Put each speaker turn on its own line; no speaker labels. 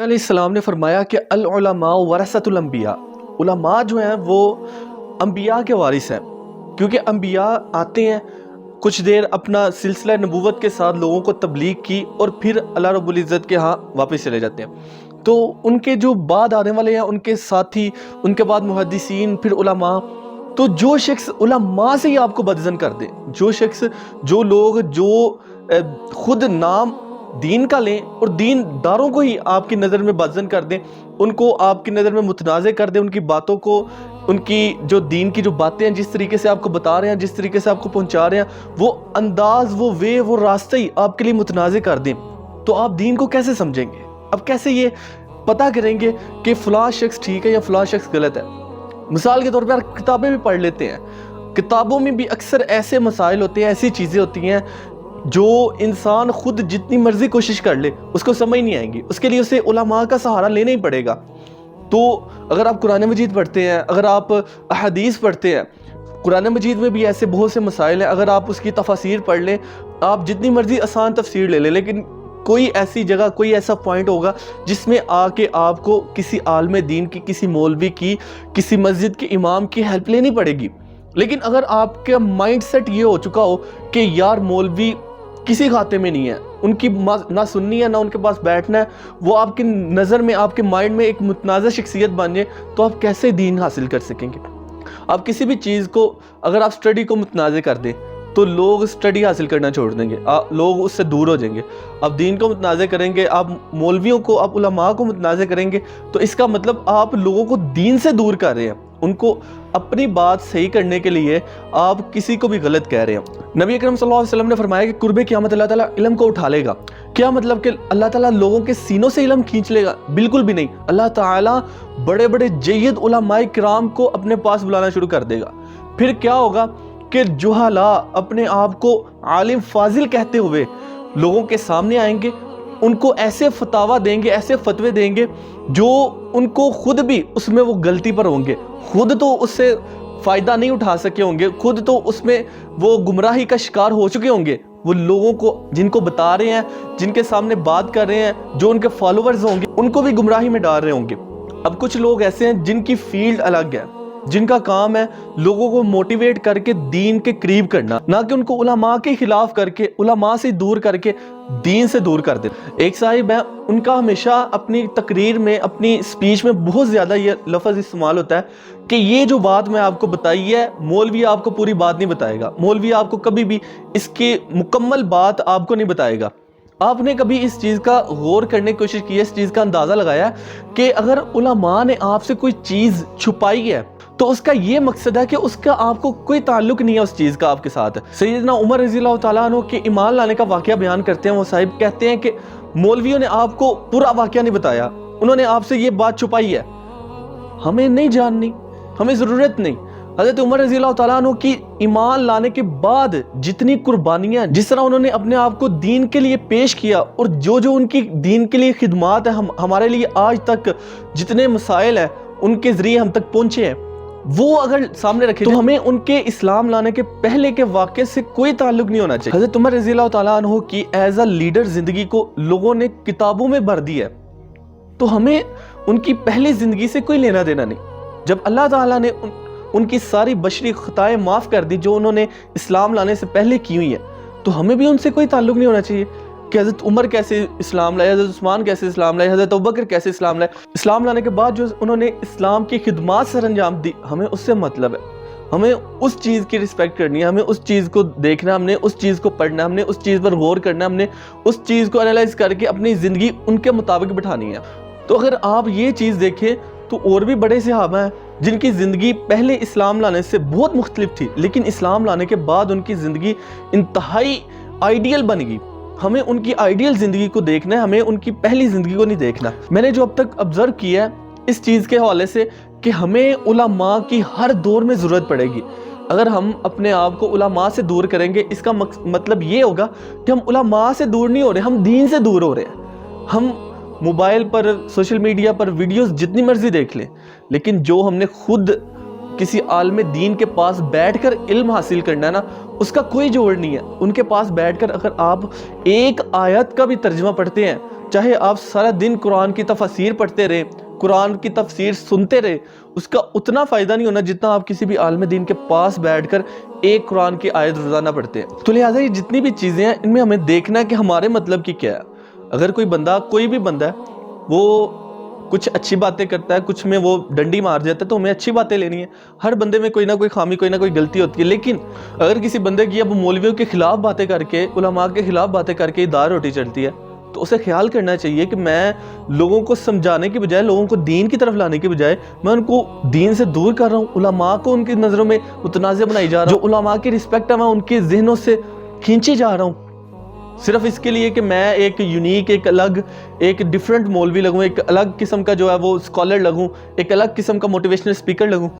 علیہ السلام نے فرمایا کہ العلماء ورثۃ الانبیاء، علماء جو ہیں وہ انبیاء کے وارث ہیں، کیونکہ انبیاء آتے ہیں کچھ دیر اپنا سلسلہ نبوت کے ساتھ لوگوں کو تبلیغ کی اور پھر اللہ رب العزت کے ہاں واپس چلے جاتے ہیں۔ تو ان کے جو بعد آنے والے ہیں، ان کے ساتھی، ان کے بعد محدثین، پھر علماء۔ تو جو شخص علماء سے ہی آپ کو بدظن کر دے، جو لوگ خود نام دین کا لیں اور دین داروں کو ہی آپ کی نظر میں بدظن کر دیں، ان کو آپ کی نظر میں متنازع کر دیں، ان کی باتوں کو، ان کی جو دین کی جو باتیں ہیں، جس طریقے سے آپ کو بتا رہے ہیں، جس طریقے سے آپ کو پہنچا رہے ہیں، وہ انداز، وہ راستہ ہی آپ کے لیے متنازع کر دیں، تو آپ دین کو کیسے سمجھیں گے؟ اب کیسے یہ پتہ کریں گے کہ فلاں شخص ٹھیک ہے یا فلاں شخص غلط ہے؟ مثال کے طور پر کتابیں بھی پڑھ لیتے ہیں، کتابوں میں بھی اکثر ایسے مسائل ہوتے ہیں، ایسی چیزیں ہوتی ہیں جو انسان خود جتنی مرضی کوشش کر لے اس کو سمجھ نہیں آئیں گی، اس کے لیے اسے علماء کا سہارا لینا ہی پڑے گا۔ تو اگر آپ قرآن مجید پڑھتے ہیں، اگر آپ احادیث پڑھتے ہیں، قرآن مجید میں بھی ایسے بہت سے مسائل ہیں، اگر آپ اس کی تفاسیر پڑھ لیں، آپ جتنی مرضی آسان تفسیر لے لیں، لیکن کوئی ایسی جگہ، کوئی ایسا پوائنٹ ہوگا جس میں آ کے آپ کو کسی عالم دین کی، کسی مولوی کی، کسی مسجد کے امام کی ہیلپ لینی پڑے گی۔ لیکن اگر آپ کا مائنڈ سیٹ یہ ہو چکا ہو کہ یار مولوی کسی کھاتے میں نہیں ہے، ان کی نہ سننی ہے، نہ ان کے پاس بیٹھنا ہے، وہ آپ کی نظر میں، آپ کے مائنڈ میں ایک متنازع شخصیت بن جائے، تو آپ کیسے دین حاصل کر سکیں گے؟ آپ کسی بھی چیز کو، اگر آپ سٹڈی کو متنازع کر دیں تو لوگ سٹڈی حاصل کرنا چھوڑ دیں گے، لوگ اس سے دور ہو جائیں گے۔ آپ دین کو متنازع کریں گے، آپ مولویوں کو، آپ علماء کو متنازع کریں گے، تو اس کا مطلب آپ لوگوں کو دین سے دور کر رہے ہیں، ان کو اپنی بات صحیح کرنے کے لیے آپ کسی کو بھی غلط کہہ رہے ہیں۔ نبی اکرم صلی اللہ علیہ وسلم نے فرمایا کہ قرب قیامت اللہ تعالیٰ علم کو اٹھا لے گا۔ کیا مطلب کہ اللہ تعالیٰ لوگوں کے سینوں سے علم کھینچ لے گا؟ بالکل بھی نہیں۔ اللہ تعالیٰ بڑے بڑے جید علماء کرام کو اپنے پاس بلانا شروع کر دے گا۔ پھر کیا ہوگا کہ جہلاء اپنے آپ کو عالم فاضل کہتے ہوئے لوگوں کے سامنے آئیں گے، ان کو ایسے فتاویٰ دیں گے، ایسے فتوے دیں گے جو ان کو خود بھی اس میں وہ غلطی پر ہوں گے، خود تو اس سے فائدہ نہیں اٹھا سکے ہوں گے، خود تو اس میں وہ گمراہی کا شکار ہو چکے ہوں گے، وہ لوگوں کو جن کو بتا رہے ہیں، جن کے سامنے بات کر رہے ہیں، جو ان کے فالوورز ہوں گے، ان کو بھی گمراہی میں ڈال رہے ہوں گے۔ اب کچھ لوگ ایسے ہیں جن کی فیلڈ الگ ہے، جن کا کام ہے لوگوں کو موٹیویٹ کر کے دین کے قریب کرنا، نہ کہ ان کو علماء کے خلاف کر کے، علماء سے دور کر کے دین سے دور کر دے۔ ایک صاحب ہے، ان کا ہمیشہ اپنی تقریر میں، اپنی سپیچ میں بہت زیادہ یہ لفظ استعمال ہوتا ہے کہ یہ جو بات میں آپ کو بتائی ہے، مولوی آپ کو پوری بات نہیں بتائے گا، مولوی آپ کو کبھی بھی اس کی مکمل بات آپ کو نہیں بتائے گا۔ آپ نے کبھی اس چیز کا غور کرنے کی کوشش کی ہے، اس چیز کا اندازہ لگایا کہ اگر علماء نے آپ سے کوئی چیز چھپائی ہے تو اس کا یہ مقصد ہے کہ اس کا آپ کو کوئی تعلق نہیں ہے اس چیز کا آپ کے ساتھ۔ سیدنا عمر رضی اللہ تعالیٰ عنہ کے ایمان لانے کا واقعہ بیان کرتے ہیں، وہ صاحب کہتے ہیں کہ مولویوں نے آپ کو پورا واقعہ نہیں بتایا، انہوں نے آپ سے یہ بات چھپائی ہے، ہمیں نہیں جاننی، ہمیں ضرورت نہیں۔ حضرت عمر رضی اللہ تعالیٰ عنہ کی ایمان لانے کے بعد جتنی قربانیاں، جس طرح انہوں نے اپنے آپ کو دین کے لیے پیش کیا، اور جو ان کی دین کے لیے خدمات ہیں، ہمارے لیے آج تک جتنے مسائل ہیں ان کے ذریعے ہم تک پہنچے ہیں، وہ اگر سامنے رکھے تو ہمیں ان کے اسلام لانے کے پہلے کے واقعے سے کوئی تعلق نہیں ہونا چاہیے۔ حضرت عمر رضی اللہ تعالیٰ عنہ کی ایز اے لیڈر زندگی کو لوگوں نے کتابوں میں بھر دی ہے، تو ہمیں ان کی پہلی زندگی سے کوئی لینا دینا نہیں۔ جب اللہ تعالیٰ نے ان کی ساری بشری خطائیں معاف کر دی جو انہوں نے اسلام لانے سے پہلے کی ہوئی ہیں، تو ہمیں بھی ان سے کوئی تعلق نہیں ہونا چاہیے کہ حضرت عمر کیسے اسلام لائے، حضرت عثمان کیسے اسلام لائے، حضرت ابوبکر کیسے اسلام لائے۔ اسلام لانے کے بعد جو انہوں نے اسلام کی خدمات سر انجام دی، ہمیں اس سے مطلب ہے، ہمیں اس چیز کی رسپیکٹ کرنی ہے، ہمیں اس چیز کو دیکھنا، ہم نے اس چیز کو پڑھنا، ہم نے اس چیز پر غور کرنا، ہم نے اس چیز کو انالائز کر کے اپنی زندگی ان کے مطابق بٹھانی ہے۔ تو اگر آپ یہ چیز دیکھیں تو اور بھی بڑے صحابہ ہیں جن کی زندگی پہلے اسلام لانے سے بہت مختلف تھی، لیکن اسلام لانے کے بعد ان کی زندگی انتہائی آئیڈیل بن گئی۔ ہمیں ان کی آئیڈیل زندگی کو دیکھنا ہے، ہمیں ان کی پہلی زندگی کو نہیں دیکھنا۔ میں نے جو اب تک آبزرو کیا ہے اس چیز کے حوالے سے کہ ہمیں علماء کی ہر دور میں ضرورت پڑے گی۔ اگر ہم اپنے آپ کو علماء سے دور کریں گے، اس کا مطلب یہ ہوگا کہ ہم علماء سے دور نہیں ہو رہے، ہم دین سے دور ہو رہے ہیں۔ ہم موبائل پر، سوشل میڈیا پر ویڈیوز جتنی مرضی دیکھ لیں، لیکن جو ہم نے خود کسی عالم دین کے پاس بیٹھ کر علم حاصل کرنا ہے نا، اس کا کوئی جوڑ نہیں ہے۔ ان کے پاس بیٹھ کر اگر آپ ایک آیت کا بھی ترجمہ پڑھتے ہیں چاہے آپ سارا دن قرآن کی تفسیر پڑھتے رہے، قرآن کی تفسیر سنتے رہے، اس کا اتنا فائدہ نہیں ہونا جتنا آپ کسی بھی عالم دین کے پاس بیٹھ کر ایک قرآن کی آیت روزانہ پڑھتے ہیں۔ تو لہٰذا یہ جتنی بھی چیزیں ہیں ان میں ہمیں دیکھنا ہے کہ ہمارے مطلب کی کیا ہے۔ اگر کوئی بھی بندہ ہے وہ کچھ اچھی باتیں کرتا ہے، کچھ میں وہ ڈنڈی مار جاتا ہے، تو ہمیں اچھی باتیں لینی ہے۔ ہر بندے میں کوئی نہ کوئی خامی، کوئی نہ کوئی غلطی ہوتی ہے، لیکن اگر کسی بندے کی اب مولویوں کے خلاف باتیں کر کے، علماء کے خلاف باتیں کر کے دار روٹی چلتی ہے، تو اسے خیال کرنا چاہیے کہ میں لوگوں کو سمجھانے کی بجائے، لوگوں کو دین کی طرف لانے کی بجائے میں ان کو دین سے دور کر رہا ہوں، علماء کو ان کی نظروں میں متنازع بنائی جا رہا ہوں، جو علماء کی رسپیکٹ ہے میں ان کے ذہنوں سے کھینچی جا رہا ہوں، صرف اس کے لیے کہ میں ایک یونیک، ایک الگ، ایک ڈیفرنٹ مولوی لگوں، ایک الگ قسم کا جو ہے وہ اسکالر لگوں، ایک الگ قسم کا موٹیویشنل اسپیکر لگوں۔